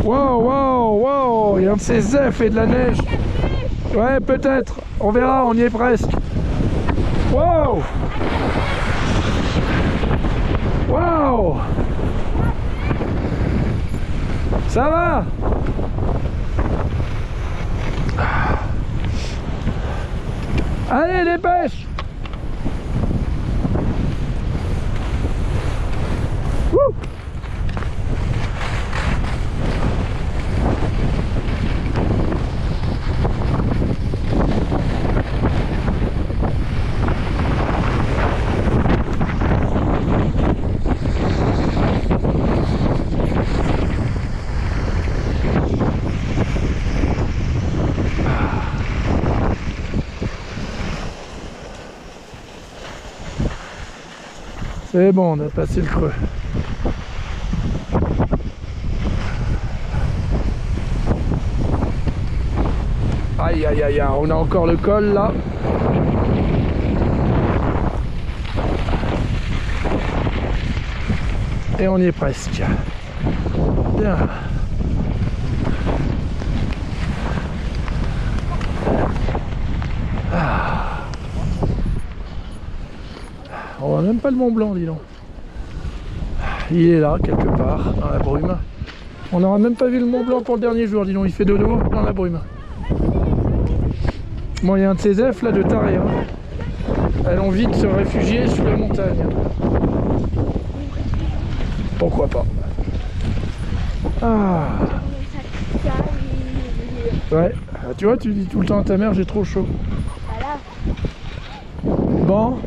Wow, wow, wow. Il y a un de ces zèfs et de la neige. Ouais, peut-être. On verra, on y est presque. Wow. Wow. Ça va? Allez, dépêche! Wouh! C'est bon, on a passé le creux. Aïe aïe aïe, on a encore le col là. Et on y est presque. Bien. On voit même pas le Mont Blanc, dis donc. Il est là, quelque part, dans la brume. On n'aura même pas vu le Mont Blanc pour le dernier jour, dis donc. Il fait dodo dans la brume. Bon, il y a un de ces F là de taré. Hein. Elles ont envie de se réfugier sous la montagne. Pourquoi pas. Ah. Ouais, tu vois, tu dis tout le temps à ta mère, j'ai trop chaud. Bon,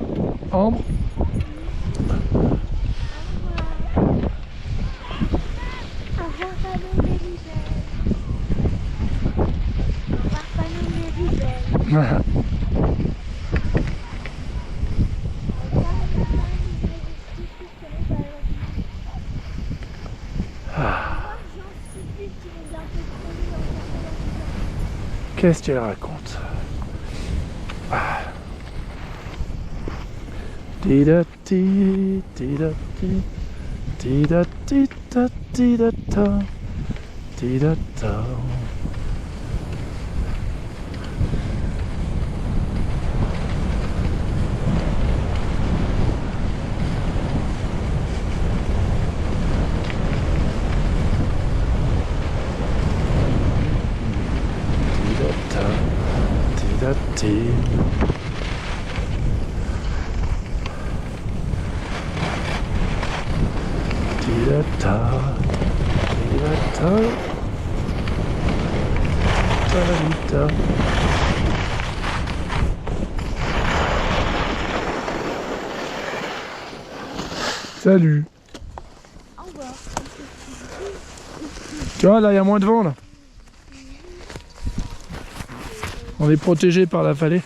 Ambre. Qu'est-ce qu'elle raconte? Ti-da-ti, ti-da-ti, ti-da-ti-ta, ti-da-ta, ti-da-ta. Ti-da-ti. Ti-da-ta, ti-da-ta, ta-da-di-ta. Salut. Au revoir. Tu vois, là, il y a moins de vent, là. On est protégé par la vallée.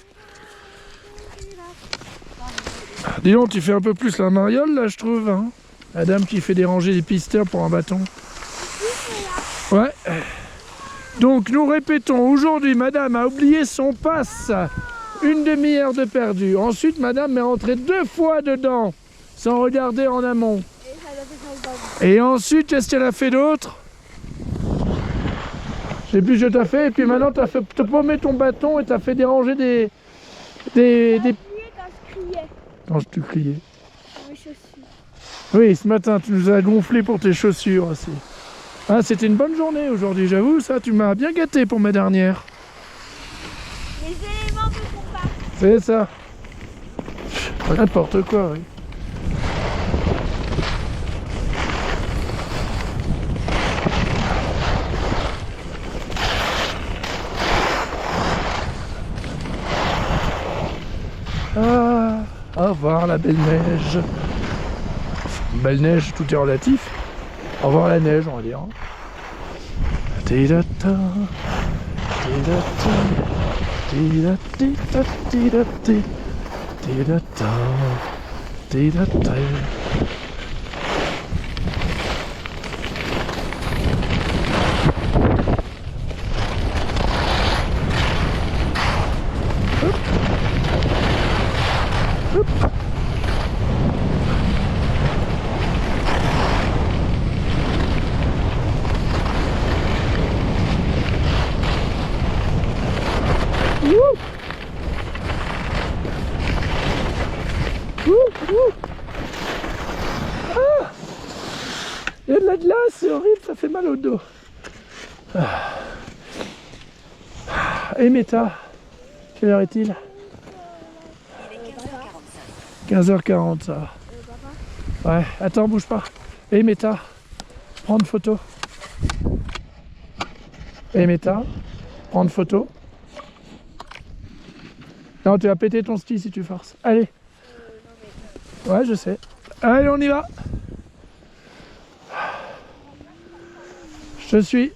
Dis donc, tu fais un peu plus la mariole, là, je trouve. Hein, la dame qui fait déranger les pisteurs pour un bâton. Ouais. Donc, nous répétons, aujourd'hui, madame a oublié son passe. Une demi-heure de perdu. Ensuite, madame est rentrée 2 fois dedans, sans regarder en amont. Et ensuite, qu'est-ce qu'elle a fait d'autre? Je sais plus ce que t'as fait, et puis maintenant t'as fait te paumer ton bâton et t'as fait déranger des... Quand tu criais. Oui, ce matin tu nous as gonflé pour tes chaussures aussi. Ah, c'était une bonne journée aujourd'hui, j'avoue, ça, tu m'as bien gâté pour ma dernière. Les éléments de combat. C'est ça. N'importe quoi, oui. Ah, au revoir la belle neige. Belle neige, tout est relatif. Au revoir la neige, on va dire. Ti-da-ta, ti-da-ta, ti-da-ti-ta, ti-da-ti, ti-da-ta, ti-da-ta. ça fait mal au dos. Et Meta, quelle heure est-il? Il est 15h45. 15h40 ça va. Ouais, attends, bouge pas. Et Meta, prendre photo. Et Meta, prendre photo. Non, tu vas péter ton ski si tu forces. Allez. Ouais, je sais. Allez, on y va. Je te suis.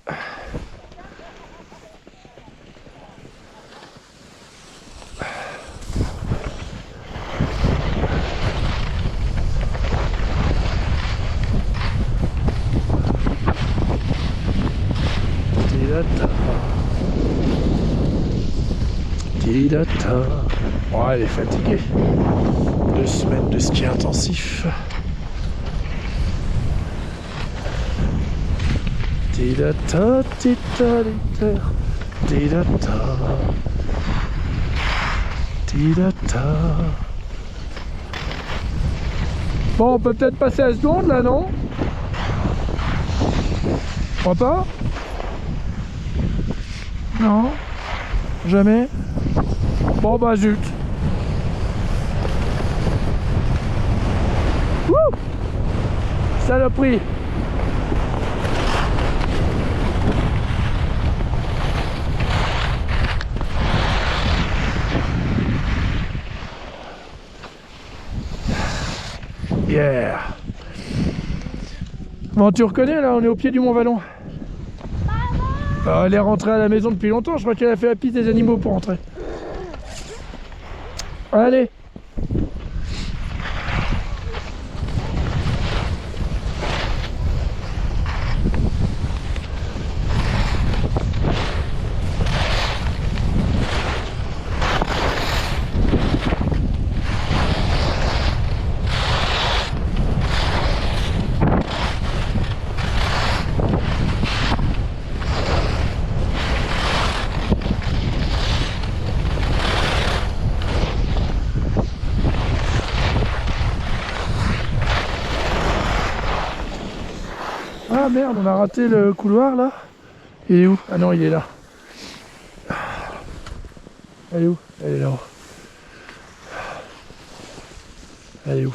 Oh, elle est fatiguée. 2 semaines de ski intensif. Tidata, tidata, tidata, tidata. Bon, on peut peut-être passer à seconde là, non? Tu crois pas? Non? Jamais? Bon bah zut. Wouh! Saloperie. Yeah. Bon, tu reconnais là, on est au pied du Mont Vallon. Elle est rentrée à la maison depuis longtemps, je crois qu'elle a fait la piste des animaux pour rentrer. Allez. Ah merde, on a raté le couloir là. Il est où? Ah non, il est là. Elle est où? Elle est là-haut. Elle est où?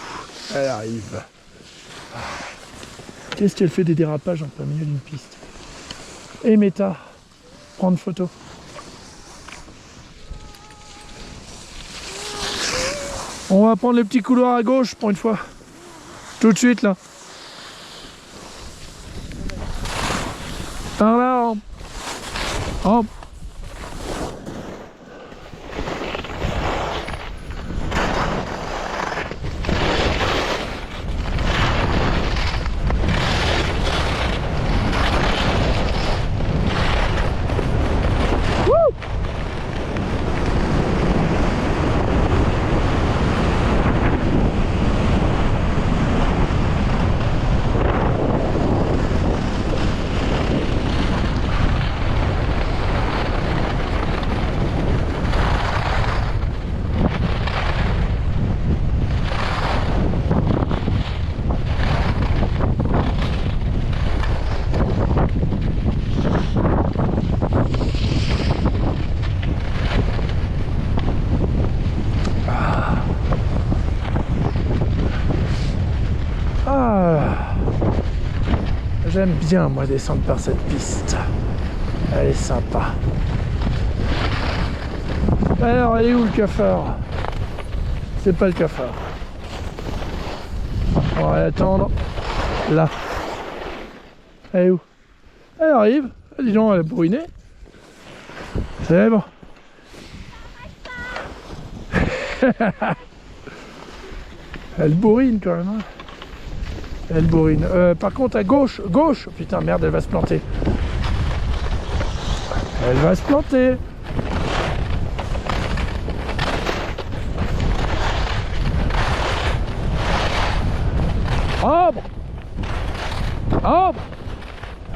Elle arrive. Qu'est-ce qu'elle fait des dérapages en plein milieu d'une piste? Et Meta, prendre photo. On va prendre le petit couloir à gauche pour une fois. Tout de suite là. Par là, hop. J'aime bien moi descendre par cette piste. Elle est sympa. Alors, elle est où le cafard? C'est pas le cafard. On va l'attendre. Là. Elle est où? Elle arrive. Dis donc, elle est brûlée. C'est bon. Elle bourrine quand même. Hein. Elle bourrine. Par contre, à gauche, gauche. Putain, merde, elle va se planter. Elle va se planter. Oh! Oh!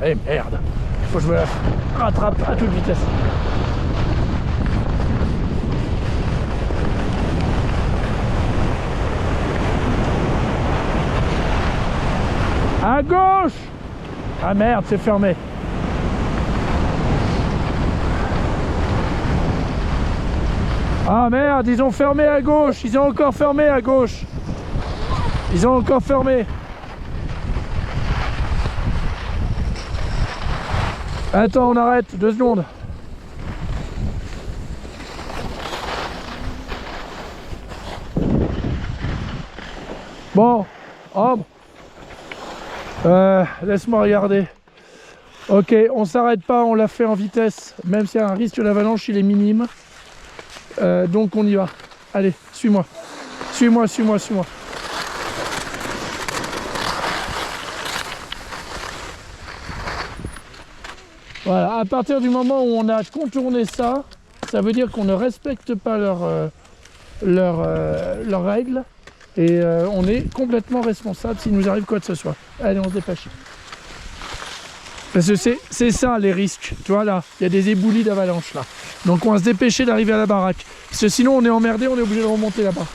Eh merde. Faut que je me la rattrape à toute vitesse. À gauche! Ah merde, c'est fermé. Ah merde, ils ont fermé à gauche. Ils ont encore fermé à gauche. Ils ont encore fermé. Attends, on arrête, 2 secondes. Bon, oh. Laisse-moi regarder. Ok, on s'arrête pas, on l'a fait en vitesse. Même s'il y a un risque d'avalanche, il est minime. Donc on y va. Allez, suis-moi. Suis-moi, suis-moi, suis-moi. Voilà, à partir du moment où on a contourné ça, ça veut dire qu'on ne respecte pas leurs règles. Et on est complètement responsable s'il nous arrive quoi que ce soit. Allez, on se dépêche. Parce que c'est ça les risques. Tu vois là, il y a des éboulis d'avalanche là. Donc on va se dépêcher d'arriver à la baraque. Parce que sinon on est emmerdé, on est obligé de remonter là-bas.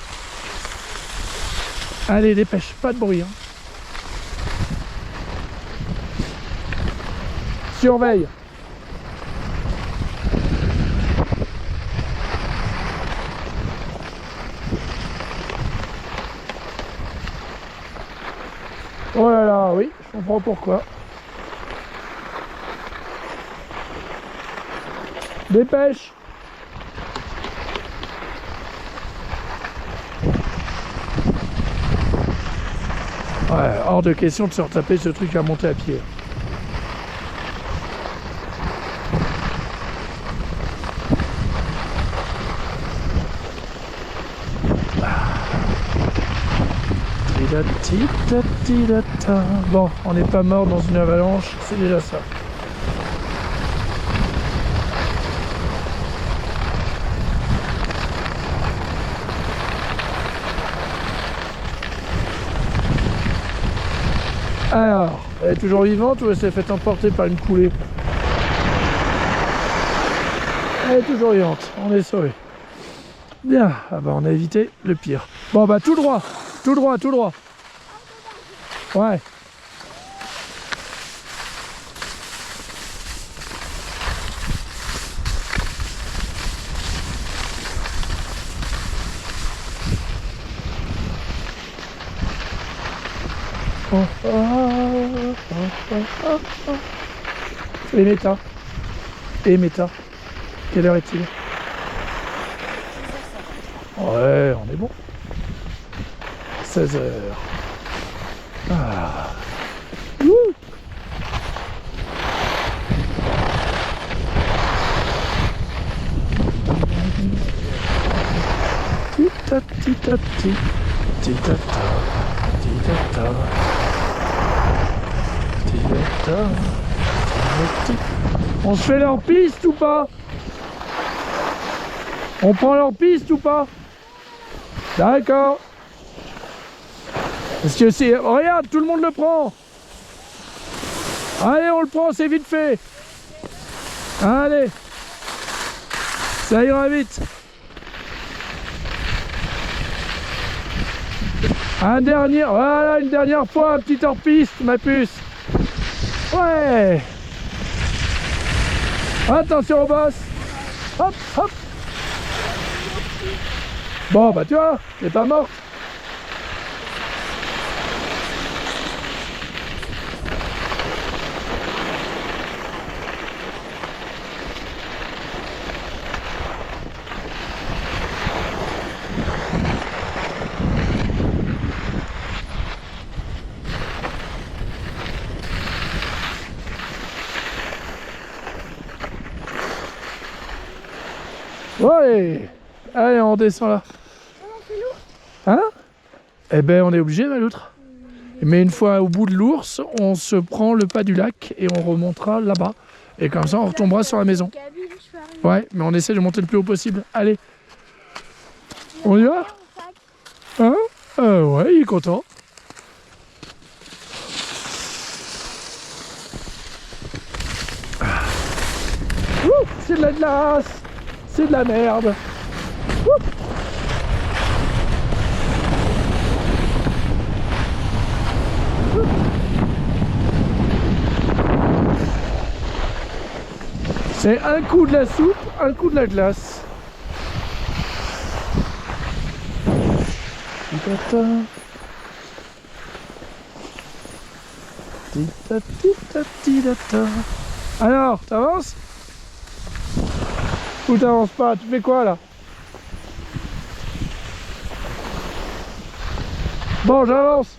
Allez, dépêche, pas de bruit. Hein. Surveille. Oh là là, oui, je comprends pourquoi. Dépêche. Ouais, hors de question de se retaper ce truc à monter à pied. Bon, on n'est pas mort dans une avalanche, c'est déjà ça. Alors, elle est toujours vivante ou elle s'est fait emporter par une coulée? Elle est toujours vivante, on est sauvé. Bien, ah bah on a évité le pire. Bon bah tout droit, tout droit, tout droit. Ouais. Et méta. Et méta. Quelle heure est-il? Ouais, on est bon. 16 heures. Ah. Ouh. Tita-tita-ti. Tita-ta. Tita-ta. Tita-ta. On se fait leur piste ou pas? On prend leur piste ou pas? D'accord. Parce que c'est... Regarde, tout le monde le prend. Allez, on le prend, c'est vite fait. Allez. Ça ira vite. Un dernier... Voilà, une dernière fois, un petit hors-piste, ma puce. Ouais. Attention au boss. Hop, hop. Bon, bah tu vois, t'es pas morte. Ouais. Allez, on descend là. Hein? Eh ben, on est obligé, ma loutre. Mais une fois au bout de l'ours, on se prend le pas du lac et on remontera là-bas. Et comme ça, on retombera sur la maison. Ouais, mais on essaie de monter le plus haut possible. Allez. On y va? Hein? Ouais, il est content. Ouh, c'est de la glace. C'est de la merde. Ouh. C'est un coup de la soupe, un coup de la glace. Tita. Tita, tita, tita. Alors, t'avances? Ou t'avances pas? Tu fais quoi là? Bon, j'avance.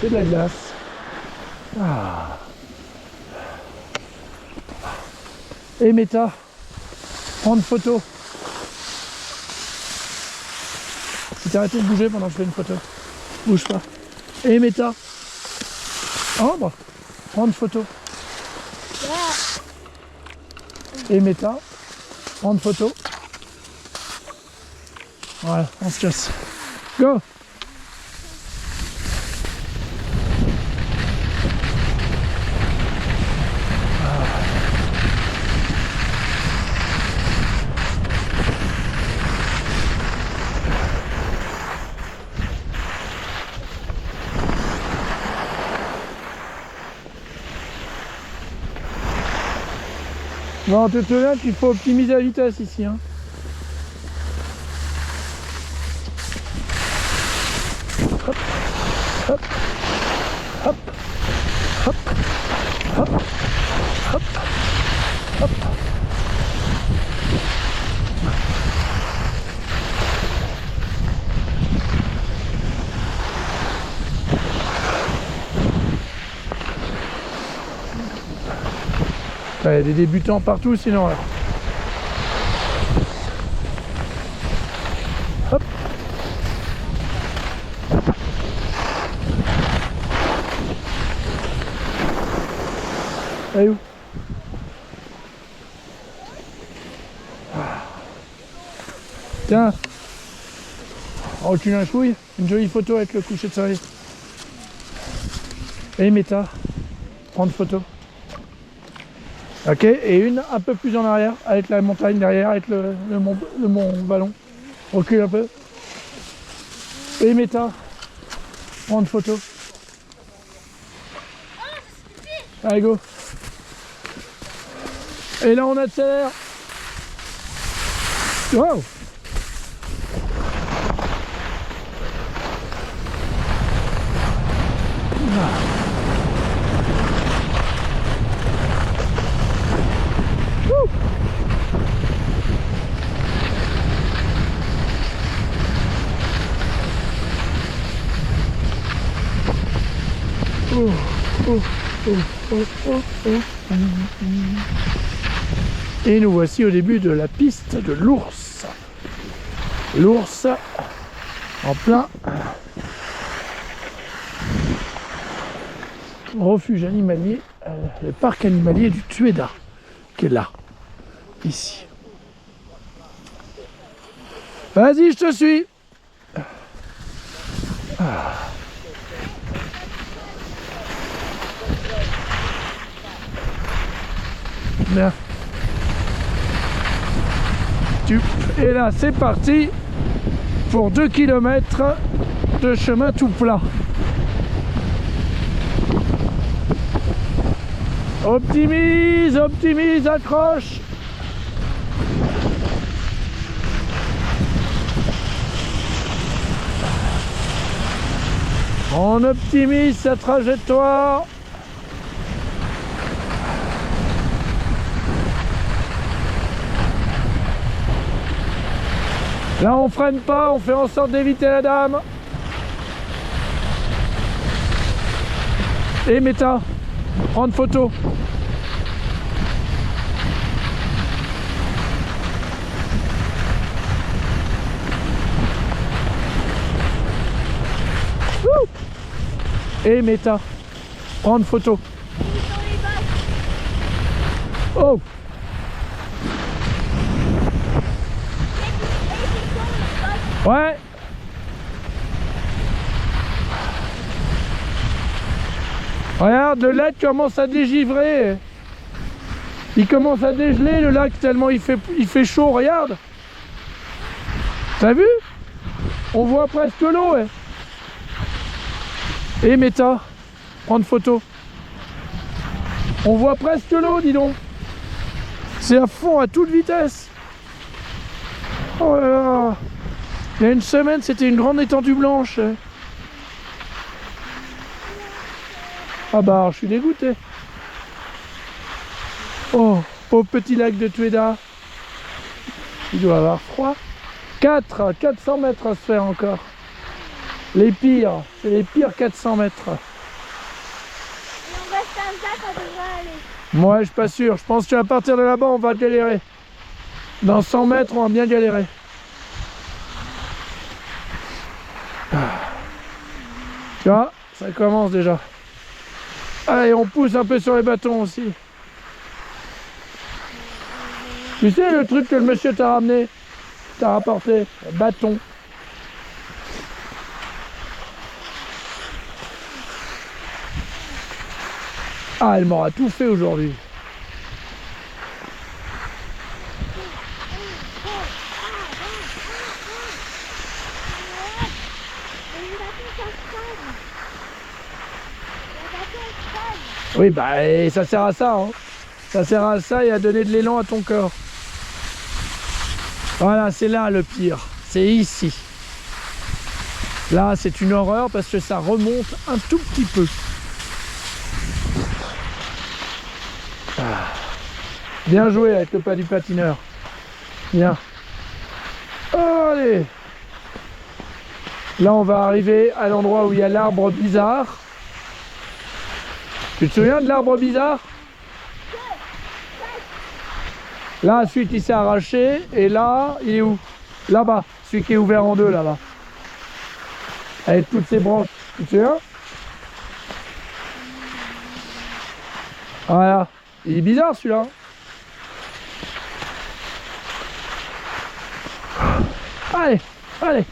C'est de la glace. Ah. Et Meta, prendre photo. Si t'arrêtes de bouger pendant que je fais une photo. Bouge pas. Et Meta. Ambre, prendre photo. Et Meta, prendre photo. Voilà, on se casse. Go! Bon, tu te souviens qu'il faut optimiser la vitesse ici. Hein. Hop, hop, hop, hop, hop, hop, hop. Il y a des débutants partout sinon là. Hop. Elle est où? Tiens. Recule un couille. Une jolie photo avec le coucher de soleil. Et Meta. Prendre photo. Ok, et une un peu plus en arrière, avec la montagne derrière, avec le mont ballon. Recule un peu. Et Meta, prendre photo. Allez, go. Et là, on accélère. Wow. Et nous voici au début de la piste de l'ours. L'ours en plein refuge animalier, le parc animalier du Tueda, qui est là, ici. Vas-y, je te suis. Bien. Et là, c'est parti pour 2 km de chemin tout plat. Optimise, optimise, accroche. On optimise sa trajectoire. Là, on freine pas, on fait en sorte d'éviter la dame. Et Meta, prendre photo. Et Meta, prendre photo. Oh! Ouais. Regarde, le lac commence à dégivrer. Il commence à dégeler le lac tellement il fait chaud, regarde. T'as vu? On voit presque l'eau, ouais. Et Meta, prendre photo. On voit presque l'eau, dis donc. C'est à fond, à toute vitesse. Oh là là. Il y a une semaine, c'était une grande étendue blanche. Ah bah, je suis dégoûté. Oh, pauvre petit lac de Tueda. Il doit avoir froid. 400 mètres à se faire encore. Les pires, c'est les pires 400 mètres. Et on reste comme ça, ça devrait aller. Moi, je suis pas sûr. Je pense qu'à partir de là-bas, on va galérer. Dans 100 mètres, on va bien galérer. Tu vois, ça commence déjà. Allez, on pousse un peu sur les bâtons aussi. Tu sais le truc que le monsieur t'a ramené, t'a rapporté, le bâton. Ah, elle m'aura tout fait aujourd'hui. Oui, bah, et ça sert à ça, hein. Ça sert à ça et à donner de l'élan à ton corps. Voilà, c'est là le pire. C'est ici. Là, c'est une horreur parce que ça remonte un tout petit peu. Ah. Bien joué avec le pas du patineur. Bien. Allez. Là, on va arriver à l'endroit où il y a l'arbre bizarre. Tu te souviens de l'arbre bizarre? Là, celui qui s'est arraché, et là, il est où? Là-bas, celui qui est ouvert en deux, là-bas. Avec toutes ses branches. Tu te souviens? Voilà. Il est bizarre, celui-là. Allez, allez,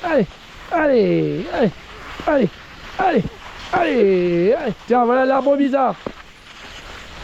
allez, allez, allez, allez, allez, allez, allez. Tiens, voilà l'arbre bizarre.